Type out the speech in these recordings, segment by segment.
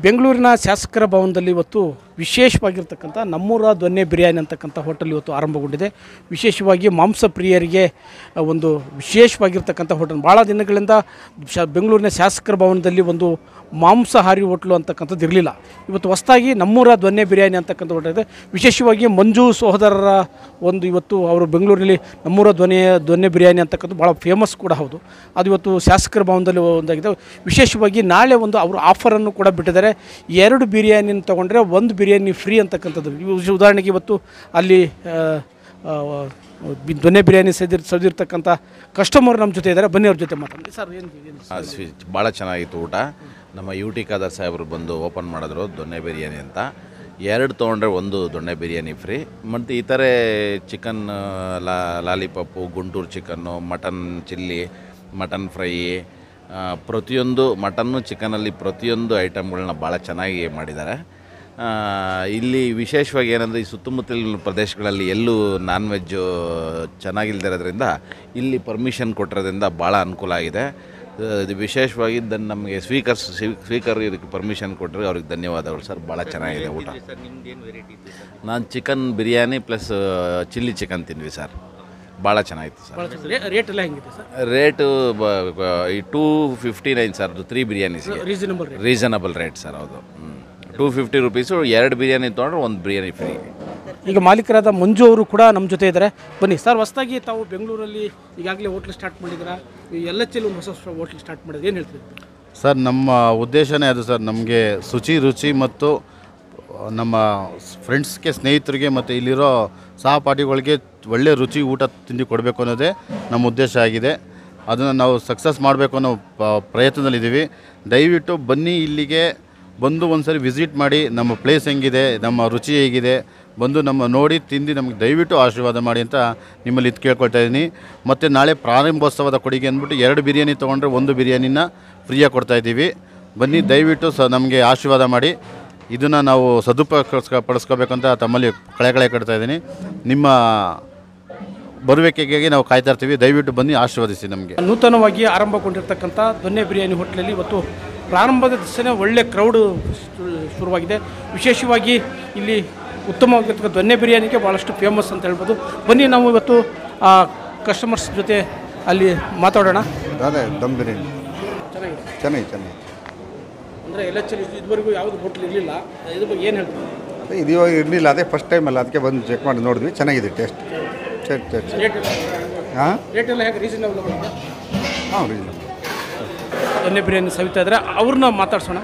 ಬೆಂಗಳೂರಿನ ಶಾಸಕರ ಭವನದಲ್ಲಿ ಇವತ್ತು ವಿಶೇಷವಾಗಿರ್ತಕ್ಕಂಥ ನಮ್ಮೂರ ದೊನ್ನೆ ಬಿರಿಯಾನಿ ಅಂತಕ್ಕಂಥ ಹೋಟೆಲ್ ಇವತ್ತು ಆರಂಭಗೊಂಡಿದೆ. ವಿಶೇಷವಾಗಿ ಮಾಂಸ ಪ್ರಿಯರಿಗೆ ಒಂದು ವಿಶೇಷವಾಗಿರ್ತಕ್ಕಂಥ ಹೋಟೆಲ್. ಭಾಳ ದಿನಗಳಿಂದ ಬೆಂಗಳೂರಿನ ಶಾಸಕರ ಭವನದಲ್ಲಿ ಒಂದು ಮಾಂಸಾಹಾರಿ ಹೋಟ್ಲು ಅಂತಕ್ಕಂಥದ್ದು ಇರಲಿಲ್ಲ. ಇವತ್ತು ಹೊಸದಾಗಿ ನಮ್ಮೂರ ದೊನ್ನೆ ಬಿರಿಯಾನಿ ಅಂತಕ್ಕಂಥ ಹೋಟೆಲ್ ಇದೆ. ವಿಶೇಷವಾಗಿ ಮಂಜು ಸಹೋದರರ ಒಂದು ಇವತ್ತು ಅವರು ಬೆಂಗಳೂರಲ್ಲಿ ನಮ್ಮೂರ ದೊನ್ನೆ ಬಿರಿಯಾನಿ ಅಂತಕ್ಕಂಥ ಭಾಳ ಫೇಮಸ್ ಕೂಡ ಹೌದು. ಅದು ಇವತ್ತು ಶಾಸಕರ ಭವನದಲ್ಲಿ ಒಂದಾಗಿದೆ. ವಿಶೇಷವಾಗಿ ನಾಳೆ ಒಂದು ಅವರು ಆಫರನ್ನು ಕೂಡ ಬಿಟ್ಟಿದ್ದಾರೆ. 2 ಬಿರಿಯಾನಿನ ತೊಗೊಂಡ್ರೆ 1 ಬಿರಿಯಾನಿ ಫ್ರೀ ಅಂತಕ್ಕಂಥದ್ದು. ಉದಾಹರಣೆಗೆ ಇವತ್ತು ಅಲ್ಲಿ ದೊನ್ನೆ ಬಿರಿಯಾನಿ ಸದಿರ್ತಕ್ಕಂಥ ಕಸ್ಟಮರ್ ನಮ್ಮ ಜೊತೆ ಇದ್ದಾರೆ. ಬನ್ನಿ ಅವ್ರ ಜೊತೆ ಮಾತಾಡಿ. ಸರ್ ಏನು ಭಾಳ ಚೆನ್ನಾಗಿತ್ತು ಊಟ. ನಮ್ಮ UT ಖಾದರ್ ಸಾಹೇಬರು ಬಂದು ಓಪನ್ ಮಾಡಿದ್ರು ದೊನ್ನೆ ಬಿರಿಯಾನಿ ಅಂತ. 2 ತೊಗೊಂಡ್ರೆ 1 ದೊನ್ನೆ ಬಿರಿಯಾನಿ ಫ್ರೀ. ಮತ್ತು ಈ ಥರ chicken lollipop, Guntur chicken, mutton chilli, mutton fry, ಪ್ರತಿಯೊಂದು ಮಟನ್ನು ಚಿಕನಲ್ಲಿ ಪ್ರತಿಯೊಂದು ಐಟಮ್ಗಳನ್ನ ಭಾಳ ಚೆನ್ನಾಗಿ ಮಾಡಿದ್ದಾರೆ. ಇಲ್ಲಿ ವಿಶೇಷವಾಗಿ ಏನಂದರೆ ಈ ಸುತ್ತಮುತ್ತಲಿನ ಪ್ರದೇಶಗಳಲ್ಲಿ ಎಲ್ಲೂ ನಾನ್ ವೆಜ್ಜು ಚೆನ್ನಾಗಿಲ್ದಿರೋದ್ರಿಂದ ಇಲ್ಲಿ ಪರ್ಮಿಷನ್ ಕೊಟ್ಟಿರೋದ್ರಿಂದ ಭಾಳ ಅನುಕೂಲ ಆಗಿದೆ. ಇದು ವಿಶೇಷವಾಗಿ ನಮಗೆ ಸ್ಪೀಕರ್ ಇದಕ್ಕೆ ಪರ್ಮಿಷನ್ ಕೊಟ್ಟರೆ ಅವ್ರಿಗೆ ಧನ್ಯವಾದಗಳು ಸರ್. ಭಾಳ ಚೆನ್ನಾಗಿದೆ ಊಟ. ನಾನು chicken biryani plus chilli chicken ತಿಂದ್ವಿ ಸರ್. ಭಾಳ ಚೆನ್ನಾಗಿತ್ತು ಸರ್. ರೇಟ್ ಎಲ್ಲ ಹೆಂಗಿದೆ ಸರ್? ರೇಟು ಈ 259 ಸರ್. 3 ಬಿರಿಯಾನೀಸ್ಗೆ ರೀಸನಬಲ್ ರೇಟ್ ಸರ್. ಹೌದು, 250 ರುಪೀಸು. 2 ಬಿರಿಯಾನಿ ತೊಗೊಂಡ್ರೆ 1 ಬಿರಿಯಾನಿ ಫ್ರೀ. ಈಗ ಮಾಲೀಕರಾದ ಮಂಜು ಅವರು ಕೂಡ ನಮ್ಮ ಜೊತೆ ಇದ್ದಾರೆ. ಬನ್ನಿ ಸರ್. ಹೊಸದಾಗಿ ತಾವು ಬೆಂಗಳೂರಲ್ಲಿ ಈಗಾಗಲೇ ಹೋಟ್ಲ್ ಸ್ಟಾರ್ಟ್ ಮಾಡಿದ್ದೀರಾ. LHL ಒಂದು ಹೊಸ ಹೋಟ್ಲ್ ಸ್ಟಾರ್ಟ್ ಮಾಡಿದ್ರೆ ಏನು ಹೇಳ್ತೀರಿ ಸರ್? ನಮ್ಮ ಉದ್ದೇಶನೇ ಅದು ಸರ್. ನಮಗೆ ರುಚಿ ಮತ್ತು ನಮ್ಮ ಫ್ರೆಂಡ್ಸ್ಗೆ, ಸ್ನೇಹಿತರಿಗೆ ಮತ್ತು ಇಲ್ಲಿರೋ ಸಹಪಾಠಿಗಳಿಗೆ ಒಳ್ಳೆ ರುಚಿ ಊಟ ತಿಂಡಿ ಕೊಡಬೇಕು ಅನ್ನೋದೇ ನಮ್ಮ ಉದ್ದೇಶ ಆಗಿದೆ. ಅದನ್ನು ನಾವು ಸಕ್ಸಸ್ ಮಾಡಬೇಕು ಅನ್ನೋ ಪ್ರಯತ್ನದಲ್ಲಿದ್ದೀವಿ. ದಯವಿಟ್ಟು ಬನ್ನಿ, ಇಲ್ಲಿಗೆ ಬಂದು ಒಂದು ಸರಿ ವಿಸಿಟ್ ಮಾಡಿ. ನಮ್ಮ ಪ್ಲೇಸ್ ಹೆಂಗಿದೆ, ನಮ್ಮ ರುಚಿ ಹೇಗಿದೆ, ಬಂದು ನಮ್ಮ ನೋಡಿ ತಿಂದು ನಮಗೆ ದಯವಿಟ್ಟು ಆಶೀರ್ವಾದ ಮಾಡಿ ಅಂತ ನಿಮ್ಮಲ್ಲಿ ಇದು ಕೇಳ್ಕೊಳ್ತಾ ಇದ್ದೀನಿ. ಮತ್ತು ನಾಳೆ ಪ್ರಾರಂಭೋತ್ಸವದ ಕೊಡುಗೆ ಅಂದ್ಬಿಟ್ಟು 2 ಬಿರಿಯಾನಿ ತೊಗೊಂಡ್ರೆ 1 ಬಿರಿಯಾನಿನ ಫ್ರೀಯಾಗಿ ಕೊಡ್ತಾಯಿದ್ದೀವಿ. ಬನ್ನಿ, ದಯವಿಟ್ಟು ನಮಗೆ ಆಶೀರ್ವಾದ ಮಾಡಿ. ಇದನ್ನು ನಾವು ಪಡಿಸ್ಕೋಬೇಕಂತ ತಮ್ಮಲ್ಲಿ ಕಳೆ ಕಟ್ತಾ ಇದ್ದೀನಿ. ನಿಮ್ಮ ಬರುವಿಕೆಗೆ ನಾವು ಕಾಯ್ತಾ ಇರ್ತೀವಿ. ದಯವಿಟ್ಟು ಬನ್ನಿ, ಆಶೀರ್ವದಿಸಿ ನಮಗೆ. ನೂತನವಾಗಿ ಆರಂಭಗೊಂಡಿರ್ತಕ್ಕಂಥ ದೊನ್ನೆ ಬಿರಿಯಾನಿ ಹೋಟ್ಲಲ್ಲಿ ಇವತ್ತು ಪ್ರಾರಂಭದ ದಿವಸನೇ ಒಳ್ಳೆ ಕ್ರೌಡು ಶುರುವಾಗಿದೆ. ವಿಶೇಷವಾಗಿ ಇಲ್ಲಿ ಉತ್ತಮವಾಗಿರ್ತಕ್ಕಂಥ ದೊನ್ನೆ ಬಿರಿಯಾನಿಗೆ ಭಾಳಷ್ಟು ಫೇಮಸ್ ಅಂತ ಹೇಳ್ಬೋದು. ಬನ್ನಿ, ನಾವು ಇವತ್ತು ಕಸ್ಟಮರ್ಸ್ ಜೊತೆ ಅಲ್ಲಿ ಮಾತಾಡೋಣ. ಅದೇ ದಮ್ ಬಿರಿಯಾನಿ ಚೆನ್ನಾಗಿದೆ. ಅಂದರೆ LHL ಇದುವರೆಗೂ ಯಾವುದು ಹೋಟ್ಲ್ ಇರಲಿಲ್ಲ. ಇದ್ರ ಬಗ್ಗೆ ಏನು ಹೇಳ್ತೀವಿ? ಇದು ಇವಾಗ ಇರಲಿಲ್ಲ, ಅದೇ ಫಸ್ಟ್ ಟೈಮ್ ಅಲ್ಲ, ಅದಕ್ಕೆ ಬಂದು ಚೆಕ್ ಮಾಡಿ ನೋಡಿದ್ವಿ. ಚೆನ್ನಾಗಿದೆ ಟೇಸ್ಟ್. ಹಾಂ, ರೇಟ್ ಎಲ್ಲ ಹೇಗೆ? ರೀಸನಬಲ್ ಆಗುತ್ತೆ. ಹಾಂ, ರೀಸನಬಲ್. ದೊನ್ನೆ ಬಿರಿಯಾನಿ ಸವಿತಾ ಇದ್ದಾರೆ, ಅವ್ರನ್ನ ಮಾತಾಡ್ಸೋಣ.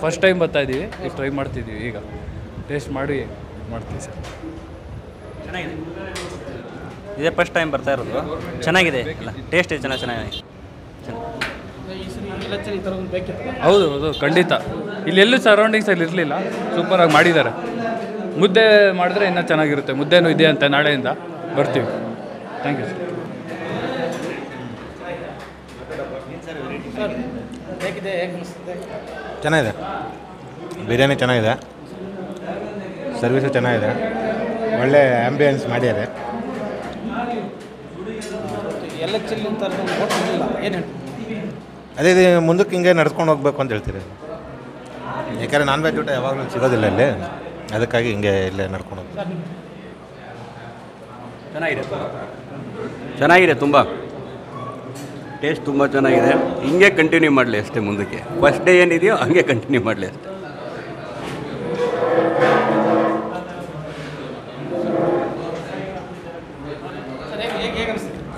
ಫಸ್ಟ್ ಟೈಮ್ ಬರ್ತಾಯಿದ್ದೀವಿ, ಈಗ ಟ್ರೈ ಮಾಡ್ತಿದ್ದೀವಿ. ಈಗ ಟೇಸ್ಟ್ ಮಾಡಿ ಮಾಡ್ತೀವಿ ಸರ್. ಚೆನ್ನಾಗಿದೆ. ಇದೇ ಫಸ್ಟ್ ಟೈಮ್ ಬರ್ತಾ ಇರೋದು. ಚೆನ್ನಾಗಿದೆ, ಟೇಸ್ಟ್ ಚೆನ್ನಾಗಿದೆ. ಹೌದು ಹೌದು, ಖಂಡಿತ. ಇಲ್ಲೆಲ್ಲೂ ಸರೌಂಡಿಂಗ್ಸಲ್ಲಿ ಇರಲಿಲ್ಲ, ಸೂಪರಾಗಿ ಮಾಡಿದ್ದಾರೆ. ಮುದ್ದೆ ಮಾಡಿದ್ರೆ ಇನ್ನೂ ಚೆನ್ನಾಗಿರುತ್ತೆ. ಮುದ್ದೆನೂ ಇದೆ ಅಂತ, ನಾಳೆಯಿಂದ ಬರ್ತೀವಿ. Thank you sir. ಚೆನ್ನಾಗಿದೆ, ಬಿರಿಯಾನಿ ಚೆನ್ನಾಗಿದೆ, ಸರ್ವಿಸು ಚೆನ್ನಾಗಿದೆ, ಒಳ್ಳೆ ಆ್ಯಂಬಿಯನ್ಸ್ ಮಾಡಿದ್ದಾರೆ. ಅದೇ ಇದು ಮುಂದಕ್ಕೆ ಹಿಂಗೆ ನಡ್ಸ್ಕೊಂಡು ಹೋಗ್ಬೇಕು ಅಂತ ಹೇಳ್ತೀರಿ. ಯಾಕೆಂದರೆ ನಾನ್ ವೆಜ್ ಊಟ ಯಾವಾಗಲೂ ಸಿಗೋದಿಲ್ಲ ಇಲ್ಲಿ, ಅದಕ್ಕಾಗಿ ಹಿಂಗೆ ಇಲ್ಲೇ ನಡ್ಕೊಂಡು ಹೋಗ್ಬೇಕು. ಚೆನ್ನಾಗಿದೆ, ತುಂಬ ಟೇಸ್ಟ್ ತುಂಬ ಚೆನ್ನಾಗಿದೆ. ಹಿಂಗೆ ಕಂಟಿನ್ಯೂ ಮಾಡಲಿ ಅಷ್ಟೇ. ಮುಂದಕ್ಕೆ ಫಸ್ಟ್ ಡೇ ಏನಿದೆಯೋ ಹಂಗೆ ಕಂಟಿನ್ಯೂ ಮಾಡಲಿ ಅಷ್ಟೇ.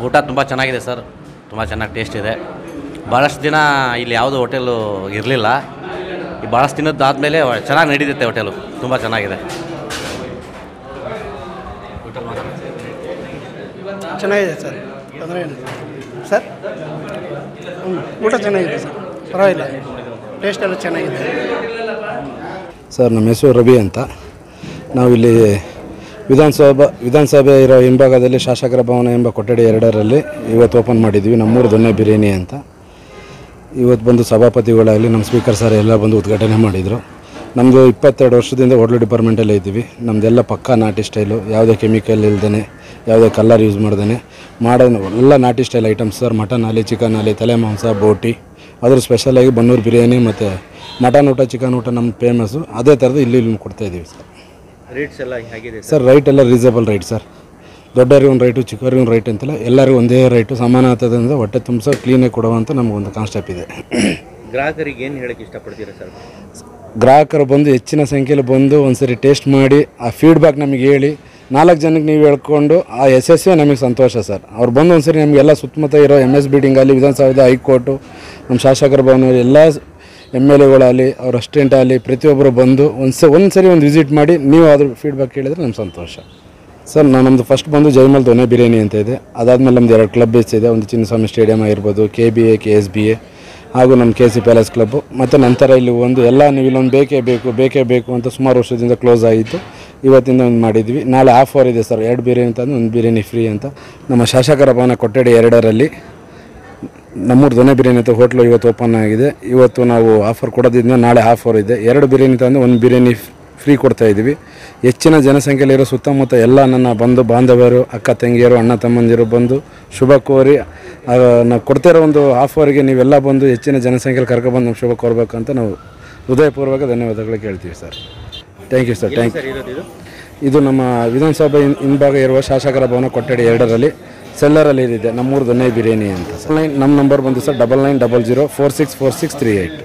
ಊಟ ತುಂಬ ಚೆನ್ನಾಗಿದೆ ಸರ್. ತುಂಬ ಚೆನ್ನಾಗಿ ಟೇಸ್ಟ್ ಇದೆ. ಭಾಳಷ್ಟು ದಿನ ಇಲ್ಲಿ ಯಾವುದೂ ಹೋಟೆಲು ಇರಲಿಲ್ಲ. ಈ ಭಾಳಷ್ಟು ದಿನದ್ದಾದಮೇಲೆ ಚೆನ್ನಾಗಿ ನಡೀತೈತೆ ಹೋಟೆಲು. ತುಂಬ ಚೆನ್ನಾಗಿದೆ. ಚೆನ್ನಾಗಿದೆ ಸರ್. ತೊಂದರೆ ಏನು ಸರ್? ಊಟ ಚೆನ್ನಾಗಿದೆ ಸರ್, ಪರವಾಗಿಲ್ಲ. ಟೇಸ್ಟ್ ಎಲ್ಲ ಚೆನ್ನಾಗಿದೆ ಸರ್. ನಮ್ಮ ಹೆಸರು ರವಿ ಅಂತ. ನಾವಿಲ್ಲಿ ವಿಧಾನಸಭೆ ಇರೋ ಹಿಂಭಾಗದಲ್ಲಿ ಶಾಸಕರ ಭವನ ಎಂಬ ಕೊಠಡಿ 2ರಲ್ಲಿ ಇವತ್ತು ಓಪನ್ ಮಾಡಿದ್ವಿ ನಮ್ಮೂರು ದೊನ್ನೆ ಬಿರಿಯಾನಿ ಅಂತ. ಇವತ್ತು ಬಂದು ಸಭಾಪತಿಗಳಾಗಲಿ ನಮ್ಮ ಸ್ಪೀಕರ್ ಸರ್ ಎಲ್ಲ ಬಂದು ಉದ್ಘಾಟನೆ ಮಾಡಿದರು. ನಮ್ಮದು 22 ವರ್ಷದಿಂದ ಹೋಟ್ಲು ಡಿಪಾರ್ಟ್ಮೆಂಟಲ್ಲೇ ಇದ್ದೀವಿ. ನಮ್ಮದೆಲ್ಲ ಪಕ್ಕಾ ನಾಟಿ ಸ್ಟೈಲು, ಯಾವುದೇ ಕೆಮಿಕಲ್ ಇಲ್ದೇ, ಯಾವುದೇ ಕಲ್ಲರ್ ಯೂಸ್ ಮಾಡ್ದೇ ಮಾಡೋದು ಎಲ್ಲ ನಾಟಿ ಸ್ಟೈಲ್ ಐಟಮ್ಸ್ ಸರ್. ಮಟನ್ ಆಗಲಿ, ಚಿಕನ್ ಆಗಲಿ, ತಲೆ ಮಾಂಸ, ಬೋಟಿ, ಅದ್ರ ಸ್ಪೆಷಲಾಗಿ ಬನ್ನೂರು ಬಿರಿಯಾನಿ ಮತ್ತು ಮಟನ್ ಊಟ ಚಿಕನ್ ಊಟ ನಮ್ಮ ಫೇಮಸ್ಸು. ಅದೇ ಥರದ್ದು ಇಲ್ಲಿ ಕೊಡ್ತಾಯಿದ್ದೀವಿ ಸರ್. ರೇಟ್ಸ್ ಎಲ್ಲ ಹೇಗಿದೆ ಸರ್? ರೈಟ್ ಎಲ್ಲ ರೀಸನಬಲ್ ರೈಟ್ ಸರ್. ದೊಡ್ಡವ್ರಿಗೆ ಒಂದು ರೈಟು, ಚಿಕ್ಕವ್ರಿಗೆ ಒಂದು ರೈಟ್ ಅಂತಿಲ್ಲ, ಎಲ್ಲರಿಗೂ ಒಂದೇ ರೈಟು, ಸಮಾನತೆಯಿಂದ ಹೊಟ್ಟೆ ತುಂಬಿಸೋ ಕ್ಲೀನಾಗಿ ಕೊಡುವಂಥ ನಮಗೊಂದು ಕಾನ್ಸೆಪ್ಟ್ ಇದೆ. ಗ್ರಾಹಕರಿಗೆ ಏನು ಹೇಳೋಕ್ಕೆ ಇಷ್ಟಪಡ್ತೀರಾ ಸರ್? ಗ್ರಾಹಕರು ಬಂದು ಹೆಚ್ಚಿನ ಸಂಖ್ಯೆಯಲ್ಲಿ ಬಂದು ಒಂದು ಸರಿ ಟೇಸ್ಟ್ ಮಾಡಿ ಆ ಫೀಡ್ಬ್ಯಾಕ್ ನಮಗೆ ಹೇಳಿ 4 ಜನಕ್ಕೆ ನೀವು ಹೇಳ್ಕೊಂಡು ಆ ಯಶಸ್ವೇ ನಮಗೆ ಸಂತೋಷ ಸರ್. ಅವ್ರು ಬಂದು ಒಂದು ಸರಿ ನಮಗೆಲ್ಲ ಸುತ್ತಮುತ್ತ ಇರೋ MS ಬಿಲ್ಡಿಂಗ್ ಆಗಲಿ, ವಿಧಾನಸೌಧ, ಹೈಕೋರ್ಟು, ನಮ್ಮ ಶಾಸಕರ ಭವನ, ಎಲ್ಲ MLAಗಳಾಗಲಿ, ಅವ್ರ ಅಸಿಸ್ಟೆಂಟ್ ಆಗಲಿ, ಪ್ರತಿಯೊಬ್ಬರು ಬಂದು ಒಂದು ಸರಿ ವಿಸಿಟ್ ಮಾಡಿ ನೀವು ಅದ್ರ ಫೀಡ್ಬ್ಯಾಕ್ ಕೇಳಿದ್ರೆ ನಮ್ಮ ಸಂತೋಷ ಸರ್. ನಮ್ಮದು ಫಸ್ಟ್ ಬಂದು ಜಯಮಾಲ್ ದೊನೆ ಬಿರಿಯಾನಿ ಅಂತ ಇದೆ. ಅದಾದಮೇಲೆ ನಮ್ಮದು 2 ಕ್ಲಬ್ ಇದೆ. ಒಂದು ಚಿನ್ನಸ್ವಾಮಿ ಸ್ಟೇಡಿಯಂ ಆಗಿರ್ಬೋದು, KBA, KSBA ಹಾಗೂ ನಮ್ಮ KC ಪ್ಯಾಲೇಸ್ ಕ್ಲಬ್ಬು. ಮತ್ತು ನಂತರ ಇಲ್ಲಿ ಎಲ್ಲ ನೀವು ಇಲ್ಲೊಂದು ಬೇಕೇ ಬೇಕು ಅಂತ ಸುಮಾರು ವರ್ಷದಿಂದ ಕ್ಲೋಸ್ ಆಗಿತ್ತು. ಇವತ್ತಿಂದ ಒಂದು ಮಾಡಿದ್ವಿ. ನಾಳೆ ಆಫರ್ ಇದೆ ಸರ್, 2 ಬಿರಿಯಾನಿ ತಂದು 1 ಬಿರಿಯಾನಿ ಫ್ರೀ ಅಂತ. ನಮ್ಮ ಶಾಸಕರ ಭವನ ಕೊಠಡಿ 2ರಲ್ಲಿ ನಮ್ಮೂರು ದೊನೆ ಬಿರಿಯಾನಿ ಅಂತ ಹೋಟ್ಲು ಇವತ್ತು ಓಪನ್ ಆಗಿದೆ. ಇವತ್ತು ನಾವು ಆಫರ್ ಕೊಡೋದಿದ್ದ ನಾಳೆ ಆಫರ್ ಇದೆ. 2 ಬಿರಿಯಾನಿ ತಂದು 1 ಬಿರಿಯಾನಿ ಫ್ರೀ ಕೊಡ್ತಾಯಿದ್ದೀವಿ. ಹೆಚ್ಚಿನ ಜನಸಂಖ್ಯೆಯಲ್ಲಿರೋ ಸುತ್ತಮುತ್ತ ಎಲ್ಲ ನನ್ನ ಬಂಧು ಬಾಂಧವರು, ಅಕ್ಕ ತಂಗಿಯರು, ಅಣ್ಣ ತಮ್ಮಂದಿರು ಬಂದು ಶುಭ ಕೋರಿ ನಾವು ಕೊಡ್ತಿರೋ ಒಂದು ಆಫರ್ಗೆ ನೀವೆಲ್ಲ ಬಂದು ಹೆಚ್ಚಿನ ಜನಸಂಖ್ಯೆಯಲ್ಲಿ ಕರ್ಕೊಬಂದು ನಮ್ಗೆ ಶುಭ ಕೋರಬೇಕಂತ ನಾವು ಹೃದಯಪೂರ್ವಕ ಧನ್ಯವಾದಗಳು ಕೇಳ್ತೀವಿ ಸರ್. Thank you sir. ಇದು ನಮ್ಮ ವಿಧಾನಸಭೆ ಹಿಂಭಾಗ ಇರುವ ಶಾಸಕರ ಭವನ ಕೊಠಡಿ 2ರಲ್ಲಿ ಸೆಲ್ಲರಲ್ಲಿ ಇದೆ ನಮ್ಮೂರು ದೊನೆ ಬಿರಿಯಾನಿ ಅಂತ ಸರ್. ನಮ್ಮ ನಂಬರ್ ಬಂದು ಸರ್ 9900464638.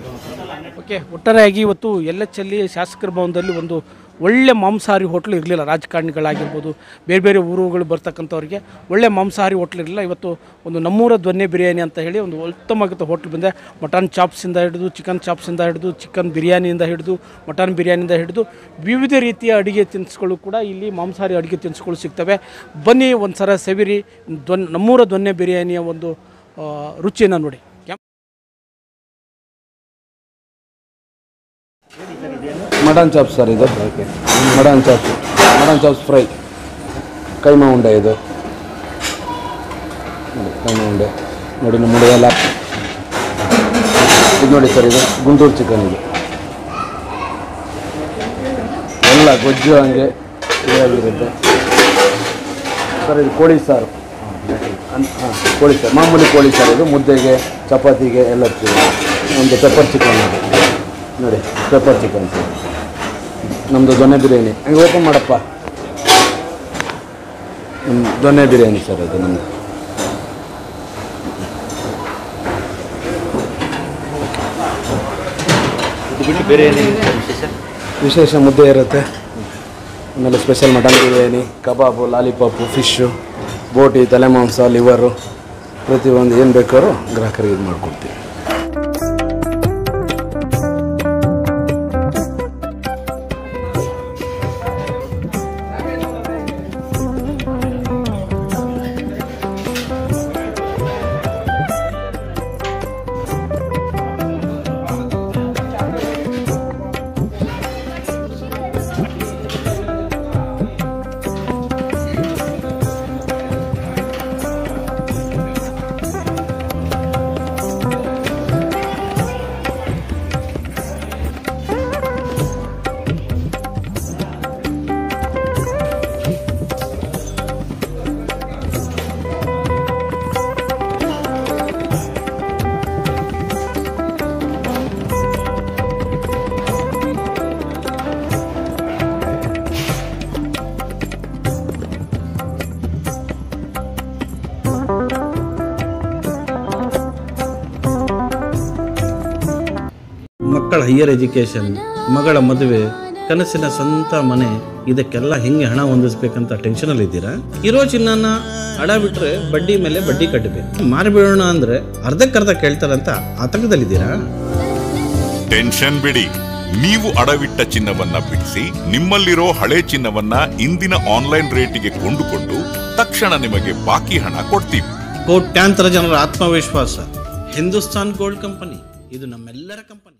ಓಕೆ, ಒಟ್ಟಾರೆಯಾಗಿ ಇವತ್ತು LHಲ್ಲಿ ಶಾಸಕರ ಭವನದಲ್ಲಿ ಒಂದು ಒಳ್ಳೆ ಮಾಂಸಾಹಾರಿ ಹೋಟ್ಲು ಇರಲಿಲ್ಲ. ರಾಜಕಾರಣಿಗಳಾಗಿರ್ಬೋದು, ಬೇರೆ ಊರುಗಳು ಬರ್ತಕ್ಕಂಥವ್ರಿಗೆ ಒಳ್ಳೆ ಮಾಂಸಾಹಾರಿ ಹೋಟ್ಲ್ ಇರಲಿಲ್ಲ. ಇವತ್ತು ಒಂದು ನಮ್ಮೂರ ದೊನ್ನೆ ಬಿರಿಯಾನಿ ಅಂತ ಹೇಳಿ ಒಂದು ಉತ್ತಮವಾದ ಹೋಟ್ಲ್ ಬಂದೆ. ಮಟನ್ ಚಾಪ್ಸಿಂದ ಹಿಡಿದು, ಚಿಕನ್ ಚಾಪ್ಸಿಂದ ಹಿಡಿದು, ಚಿಕನ್ ಬಿರಿಯಾನಿಯಿಂದ ಹಿಡಿದು, ಮಟನ್ ಬಿರಿಯಾನಿಯಿಂದ ಹಿಡಿದು ವಿವಿಧ ರೀತಿಯ ಅಡುಗೆ ತಿನಿಸುಗಳು ಕೂಡ ಇಲ್ಲಿ ಮಾಂಸಾಹಾರಿ ಅಡುಗೆ ತಿನಿಸುಗಳು ಸಿಗ್ತವೆ. ಬನ್ನಿ ಒಂದು ಸಲ ಸವಿರಿ ನಮ್ಮೂರ ದೊನ್ನೆ ಬಿರಿಯಾನಿಯ ಒಂದು ರುಚಿಯನ್ನು ನೋಡಿ. ಮಟನ್ ಚಾಪ್ಸ್ ಸರ್ ಇದು. ಮಟನ್ ಚಾಪ್ಸ್ ಫ್ರೈ, ಕೈಮಾ ಉಂಡೆ ಇದು. ಕೈಮಾ ಉಂಡೆ ನೋಡಿ, ನಮ್ಮ ಎಲ್ಲ ಇದು ನೋಡಿ ಸರ್. ಇದು ಗುಂಟೂರು ಚಿಕನ್, ಇದು ಎಲ್ಲ ಗೊಜ್ಜು ಹಂಗೆ ಇದಾಗಿರುತ್ತೆ ಸರ್. ಇದು ಕೋಳಿ ಸಾರು, ಕೋಳಿ ಸಾರು, ಮಾಮೂಲಿ ಕೋಳಿ ಸಾರು. ಇದು ಮುದ್ದೆಗೆ, ಚಪಾತಿಗೆ ಎಲ್ಲ ಒಂದು ಪೆಪ್ಪರ್ ಚಿಕನ್ ನೋಡಿ, ಪೆಪ್ಪರ್ ಚಿಕನ್ ಸರ್. ನಮ್ಮದು ದೊನೆ ಬಿರಿಯಾನಿ ಹಂಗೆ ಓಪನ್ ಮಾಡಪ್ಪ. ನಮ್ಮ ದೊನೆ ಬಿರಿಯಾನಿ ಸರ್ ಅದು ನಮ್ಮದು. ಬೇರೆ ವಿಶೇಷ ಮುದ್ದೆ ಇರುತ್ತೆ, ಆಮೇಲೆ ಸ್ಪೆಷಲ್ ಮಟನ್ ಬಿರಿಯಾನಿ, ಕಬಾಬು, ಲಾಲಿಪಾಪು, ಫಿಶ್ಶು, ಬೋಟಿ, ತಲೆ ಮಾಂಸ, ಲಿವರು, ಪ್ರತಿಯೊಂದು ಏನು ಬೇಕಾದ್ರೂ ಗ್ರಾಹಕರಿಗೆ ಇದು ಮಾಡಿಕೊಡ್ತೀವಿ. ಮಕ್ಕಳ ಹೈಯರ್ ಎಜುಕೇಷನ್, ಮಗಳ ಮದುವೆ, ಕನಸಿನ ಸ್ವಂತ ಮನೆ, ಇದಕ್ಕೆಲ್ಲ ಹೆಂಗೆ ಹಣ ಹೊಂದಿಸ್ಬೇಕಂತ ಟೆನ್ಷನಲ್ಲಿ ಇದ್ದೀರಾ? ಇರೋ ಚಿನ್ನನ ಅಡ ಬಿಟ್ರೆ ಬಡ್ಡಿ ಮೇಲೆ ಬಡ್ಡಿ ಕಟ್ಟಬೇಕು. ಮಾರಿಬಿಡೋಣ ಅಂದ್ರೆ ಅರ್ಧಕ್ಕರ್ಧ ಕೇಳ್ತಾರಂತ ಆತಂಕದಲ್ಲಿದ್ದೀರಾ? ಟೆನ್ಷನ್ ಬಿಡಿ, ನೀವು ಅಡವಿಟ್ಟ ಚಿನ್ನವನ್ನ ಬಿಡಿಸಿ ನಿಮ್ಮಲ್ಲಿರೋ ಹಳೆ ಚಿನ್ನವನ್ನ ಇಂದಿನ ಆನ್ಲೈನ್ ರೇಟಿಗೆ ಕೊಂಡುಕೊಂಡು ತಕ್ಷಣ ನಿಮಗೆ ಬಾಕಿ ಹಣ ಕೊಡ್ತೀವಿ. ಕೋಟ್ಯಾಂತರ ಜನರ ಆತ್ಮವಿಶ್ವಾಸ ಹಿಂದೂಸ್ತಾನ್ ಗೋಲ್ಡ್ ಕಂಪನಿ, ಇದು ನಮ್ಮೆಲ್ಲರ ಕಂಪನಿ.